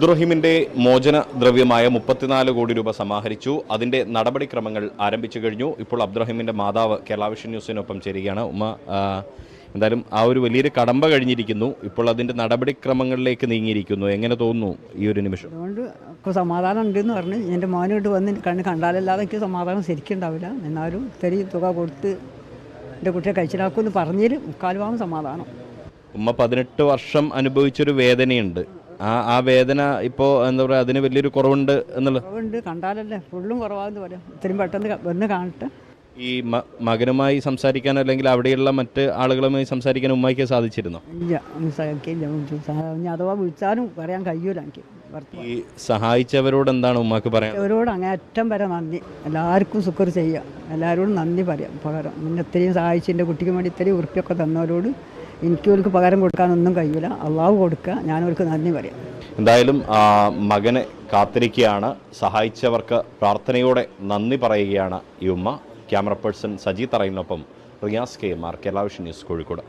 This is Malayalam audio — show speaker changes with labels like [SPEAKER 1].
[SPEAKER 1] അബ്ദുറഹീമിന്റെ മോചന ദ്രവ്യമായ 34 കോടി രൂപ സമാഹരിച്ചു. അതിന്റെ നടപടിക്രമങ്ങൾ ആരംഭിച്ചു കഴിഞ്ഞു. ഇപ്പോൾ അബ്ദുറഹീമിന്റെ മാതാവ് കേരള വിഷൻ ന്യൂസിനൊപ്പം ചേരുകയാണ്. ഉമ്മ, എന്തായാലും ആ ഒരു വലിയൊരു കടമ്പ കഴിഞ്ഞിരിക്കുന്നു. ഇപ്പോൾ അതിന്റെ നടപടിക്രമങ്ങളിലേക്ക് നീങ്ങിയിരിക്കുന്നു. എങ്ങനെ തോന്നുന്നു ഈ ഒരു നിമിഷം?
[SPEAKER 2] അതുകൊണ്ട് സമാധാനം ഉണ്ടെന്ന് പറഞ്ഞ് എൻ്റെ മോനോട്ട് വന്ന് കണ്ടാലല്ലാതെ എനിക്ക് സമാധാനം ശരിക്കും ഉണ്ടാവില്ല. എന്നാലും ഇത്രയും തുക കൊടുത്ത് എൻ്റെ കുട്ടിയെ കഴിച്ചിലാക്കുമെന്ന് പറഞ്ഞതിൽ മുക്കാലുമാവും സമാധാനം.
[SPEAKER 1] ഉമ്മ 18 വർഷം അനുഭവിച്ചൊരു വേദനയുണ്ട്. ആ വേദന ഇപ്പോൾ എന്താ പറയുക, അതിന് വലിയൊരു കുറവുണ്ട് എന്നുള്ളത്.
[SPEAKER 2] കുറവുണ്ട്, കണ്ടാലല്ലേ ഫുള്ളും കുറവാന്ന് പറയാം. ഇത്രയും പെട്ടെന്ന് വന്ന് കാണട്ടെ.
[SPEAKER 1] ഈ മകനുമായി സംസാരിക്കാനോ അല്ലെങ്കിൽ അവിടെയുള്ള മറ്റ് ആളുകളുമായി സംസാരിക്കാൻ ഉമ്മയ്ക്ക് സാധിച്ചിരുന്നോ?
[SPEAKER 2] ഇല്ല, ഒന്നും സഹിക്കില്ല. അഥവാ വിളിച്ചാലും പറയാൻ കഴിയൂല എനിക്ക്.
[SPEAKER 1] ഈ സഹായിച്ചവരോട് എന്താണ് ഉമ്മക്ക് പറയാൻ?
[SPEAKER 2] അവരോട് അങ്ങേറ്റം വരെ നന്ദി. എല്ലാവർക്കും ശുക്ർ ചെയ്യുക, എല്ലാവരോടും നന്ദി പറയാം. പകരം പിന്നെ ഇത്രയും സഹായിച്ച് എൻ്റെ കുട്ടിക്ക് വേണ്ടി ഇത്രയും ഉറുപ്പിയൊക്കെ തന്നവരോട് എനിക്ക് പകരം കൊടുക്കാനൊന്നും കഴിയില്ല. അള്ളാഹു കൊടുക്കുക, ഞാനവർക്ക് നന്ദി പറയാം.
[SPEAKER 1] എന്തായാലും മകനെ കാത്തിരിക്കുകയാണ്. സഹായിച്ചവർക്ക് പ്രാർത്ഥനയോടെ നന്ദി പറയുകയാണ് ഈ ഉമ്മ. ക്യാമറ പേഴ്സൺ സജി തറയിനൊപ്പം Riyas KMR, Kerala vision news, Kozhikode.